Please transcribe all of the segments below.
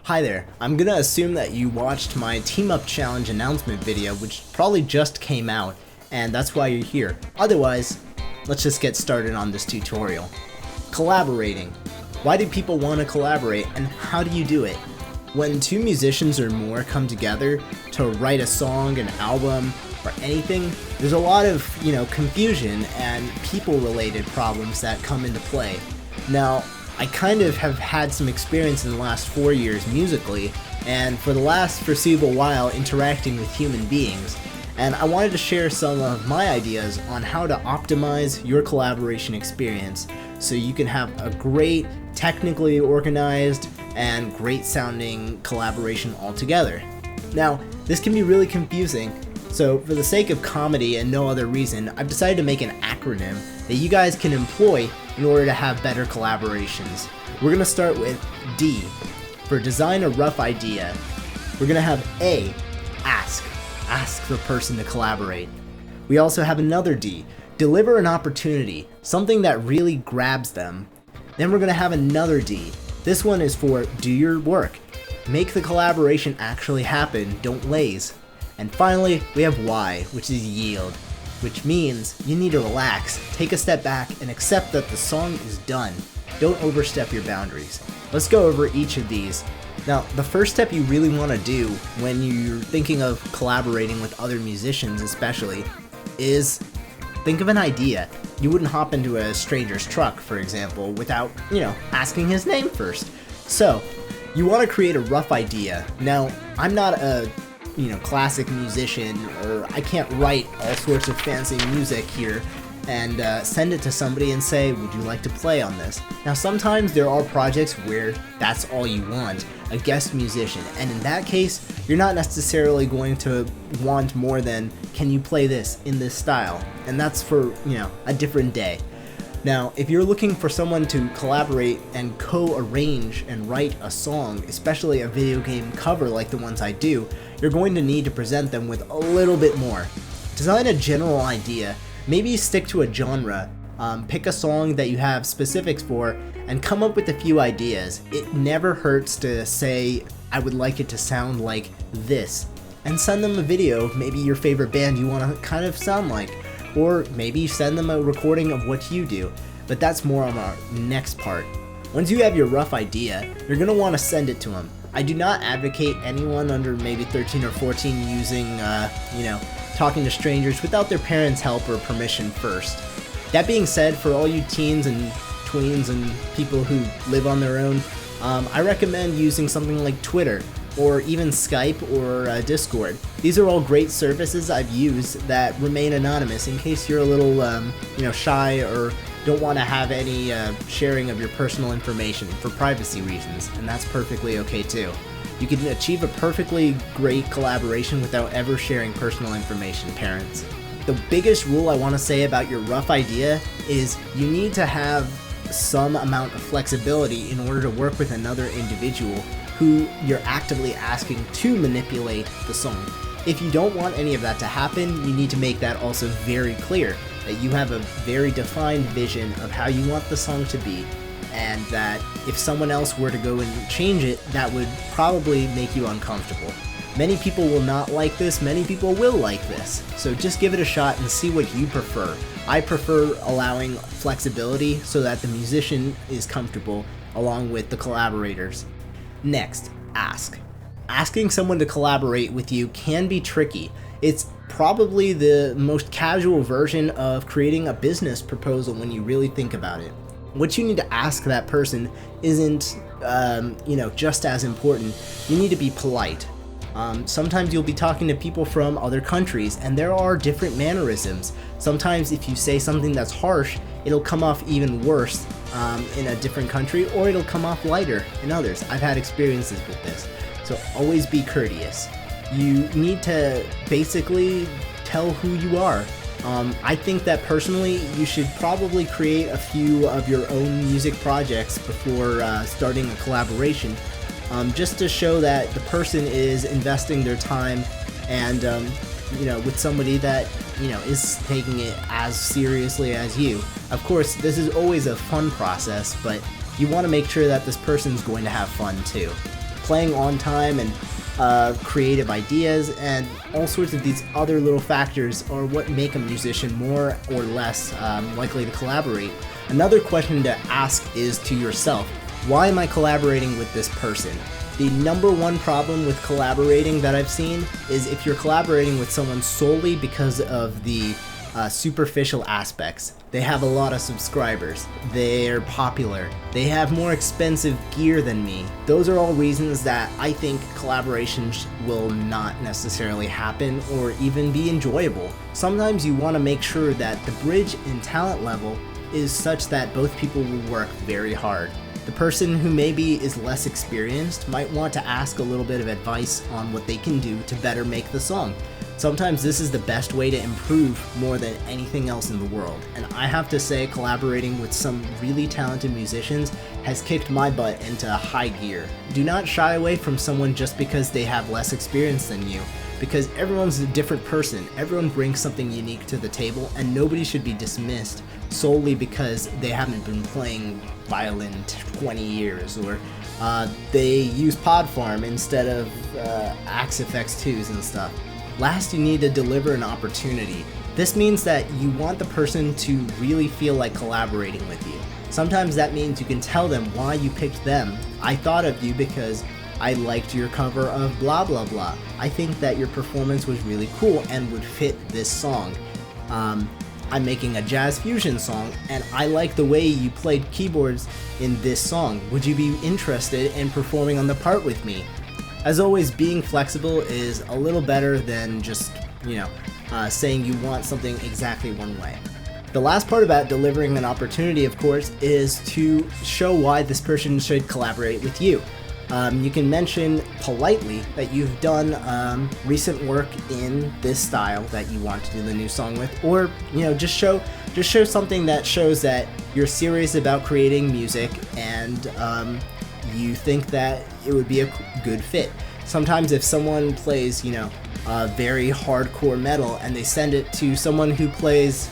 Hi there, I'm gonna assume that you watched my Team Up Challenge announcement video, which probably just came out, and that's why you're here. Otherwise, let's just get started on this tutorial. Collaborating. Why do people want to collaborate, and how do you do it? When two musicians or more come together to write a song, an album, or anything, there's a lot of, confusion and people-related problems that come into play. Now, I kind of have had some experience in the last 4 years musically, and for the last foreseeable while interacting with human beings, and I wanted to share some of my ideas on how to optimize your collaboration experience so you can have a great, technically organized, and great sounding collaboration altogether. Now, this can be really confusing, so for the sake of comedy and no other reason, I've decided to make an acronym that you guys can employ in order to have better collaborations. We're going to start with D, for design a rough idea. We're going to have A, ask the person to collaborate. We also have another D, deliver an opportunity, something that really grabs them. Then we're going to have another D. This one is for do your work. Make the collaboration actually happen, don't laze. And finally, we have Y, which is yield, which means you need to relax, take a step back, and accept that the song is done. Don't overstep your boundaries. Let's go over each of these. Now, the first step you really want to do when you're thinking of collaborating with other musicians especially is think of an idea. You wouldn't hop into a stranger's truck, for example, without, asking his name first. So, you want to create a rough idea. Now, I'm not a classic musician, or I can't write all sorts of fancy music here and send it to somebody and say, would you like to play on this? Now, sometimes there are projects where that's all you want, a guest musician, and in that case, you're not necessarily going to want more than, can you play this in this style? And that's for, a different day. Now, if you're looking for someone to collaborate and co-arrange and write a song, especially a video game cover like the ones I do, you're going to need to present them with a little bit more. Design a general idea, maybe stick to a genre, pick a song that you have specifics for, and come up with a few ideas. It never hurts to say, I would like it to sound like this, and send them a video of maybe your favorite band you want to kind of sound like. Or maybe send them a recording of what you do, but that's more on our next part. Once you have your rough idea, you're going to want to send it to them. I do not advocate anyone under maybe 13 or 14 using, talking to strangers without their parents' help or permission first. That being said, for all you teens and tweens and people who live on their own, I recommend using something like Twitter, or even Skype or Discord. These are all great services I've used that remain anonymous in case you're a little, shy or don't want to have any sharing of your personal information for privacy reasons, and that's perfectly okay too. You can achieve a perfectly great collaboration without ever sharing personal information, parents. The biggest rule I want to say about your rough idea is you need to have some amount of flexibility in order to work with another individual who you're actively asking to manipulate the song. If you don't want any of that to happen, you need to make that also very clear, that you have a very defined vision of how you want the song to be, and that if someone else were to go and change it, that would probably make you uncomfortable. Many people will not like this, many people will like this, so just give it a shot and see what you prefer. I prefer allowing flexibility so that the musician is comfortable along with the collaborators. Next, ask. Asking someone to collaborate with you can be tricky. It's probably the most casual version of creating a business proposal when you really think about it. What you need to ask that person isn't, just as important. You need to be polite. Sometimes you'll be talking to people from other countries, and there are different mannerisms. Sometimes if you say something that's harsh, it'll come off even worse in a different country, or it'll come off lighter in others. I've had experiences with this. So always be courteous. You need to basically tell who you are. I think that personally, you should probably create a few of your own music projects before starting a collaboration, just to show that the person is investing their time and, with somebody that, is taking it as seriously as you. Of course, this is always a fun process, but you want to make sure that this person's going to have fun too. playing on time and creative ideas, and all sorts of these other little factors are what make a musician more or less likely to collaborate. Another question to ask is to yourself, why am I collaborating with this person? The number one problem with collaborating that I've seen is if you're collaborating with someone solely because of the superficial aspects. They have a lot of subscribers, they're popular, they have more expensive gear than me. Those are all reasons that I think collaborations will not necessarily happen or even be enjoyable. Sometimes you want to make sure that the bridge in talent level is such that both people will work very hard. The person who maybe is less experienced might want to ask a little bit of advice on what they can do to better make the song. Sometimes this is the best way to improve more than anything else in the world, and I have to say collaborating with some really talented musicians has kicked my butt into high gear. Do not shy away from someone just because they have less experience than you, because everyone's a different person, everyone brings something unique to the table, and nobody should be dismissed solely because they haven't been playing violin 20 years, or they use Podfarm instead of Axe FX2s and stuff. Last, you need to deliver an opportunity. This means that you want the person to really feel like collaborating with you. Sometimes that means you can tell them why you picked them. I thought of you because I liked your cover of blah blah blah. I think that your performance was really cool and would fit this song. I'm making a jazz fusion song and I like the way you played keyboards in this song. Would you be interested in performing on the part with me? As always, being flexible is a little better than just, saying you want something exactly one way. The last part about delivering an opportunity, of course, is to show why this person should collaborate with you. You can mention politely that you've done recent work in this style that you want to do the new song with, or just show something that shows that you're serious about creating music and you think that it would be a good fit. Sometimes if someone plays, very hardcore metal and they send it to someone who plays,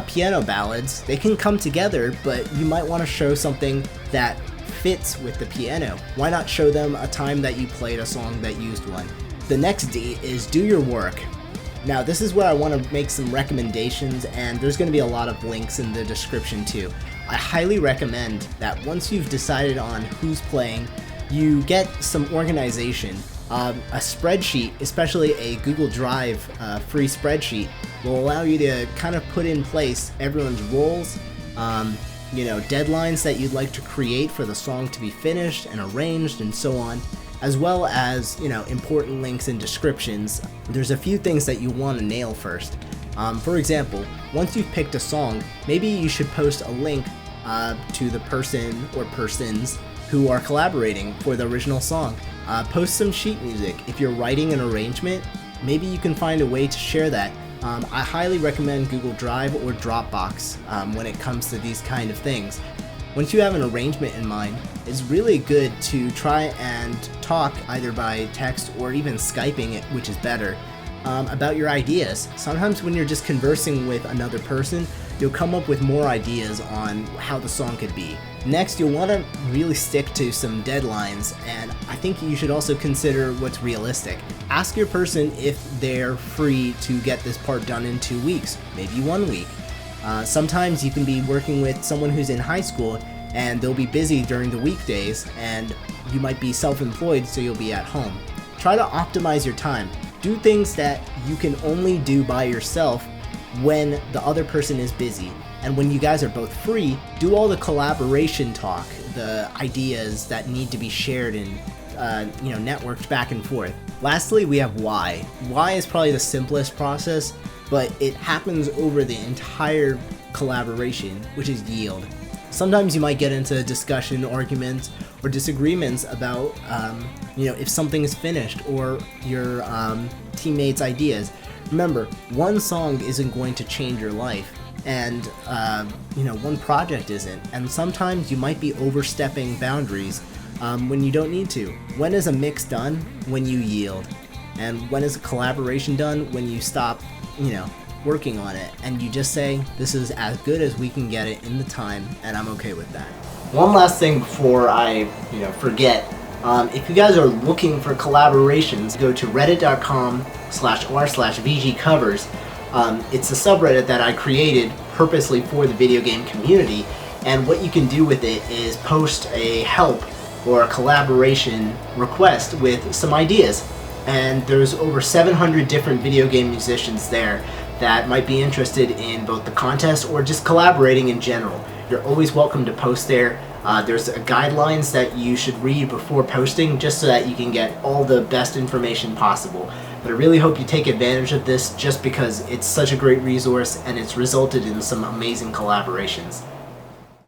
piano ballads, they can come together, but you might want to show something that fits with the piano. Why not show them a time that you played a song that used one? The next D is do your work. Now this is where I want to make some recommendations, and there's going to be a lot of links in the description too. I highly recommend that once you've decided on who's playing, you get some organization. A spreadsheet, especially a Google Drive free spreadsheet, will allow you to kind of put in place everyone's roles, deadlines that you'd like to create for the song to be finished and arranged and so on, as well as, important links and descriptions. There's a few things that you want to nail first. For example, once you've picked a song, maybe you should post a link to the person or persons who are collaborating for the original song. Post some sheet music. If you're writing an arrangement, maybe you can find a way to share that. I highly recommend Google Drive or Dropbox when it comes to these kind of things. Once you have an arrangement in mind, it's really good to try and talk either by text or even Skyping it, which is better, about your ideas. Sometimes when you're just conversing with another person, you'll come up with more ideas on how the song could be. Next, you'll want to really stick to some deadlines, and I think you should also consider what's realistic. Ask your person if they're free to get this part done in 2 weeks, maybe 1 week. Sometimes you can be working with someone who's in high school and they'll be busy during the weekdays, and you might be self-employed, so you'll be at home. Try to optimize your time. Do things that you can only do by yourself when the other person is busy. And when you guys are both free, do all the collaboration talk, the ideas that need to be shared and networked back and forth. Lastly, we have why. Why is probably the simplest process, but it happens over the entire collaboration, which is yield. Sometimes you might get into discussion, arguments, or disagreements about, if something is finished or your teammates' ideas. Remember, one song isn't going to change your life, and one project isn't. And sometimes you might be overstepping boundaries when you don't need to. When is a mix done? When you yield. And when is a collaboration done? When you stop, working on it, and you just say, this is as good as we can get it in the time, and I'm okay with that. One last thing before I, forget. If you guys are looking for collaborations, go to reddit.com/r/VGcovers. It's a subreddit that I created purposely for the video game community, and what you can do with it is post a help or a collaboration request with some ideas. And there's over 700 different video game musicians there that might be interested in both the contest or just collaborating in general. You're always welcome to post there. There's guidelines that you should read before posting just so that you can get all the best information possible. But I really hope you take advantage of this just because it's such a great resource and it's resulted in some amazing collaborations.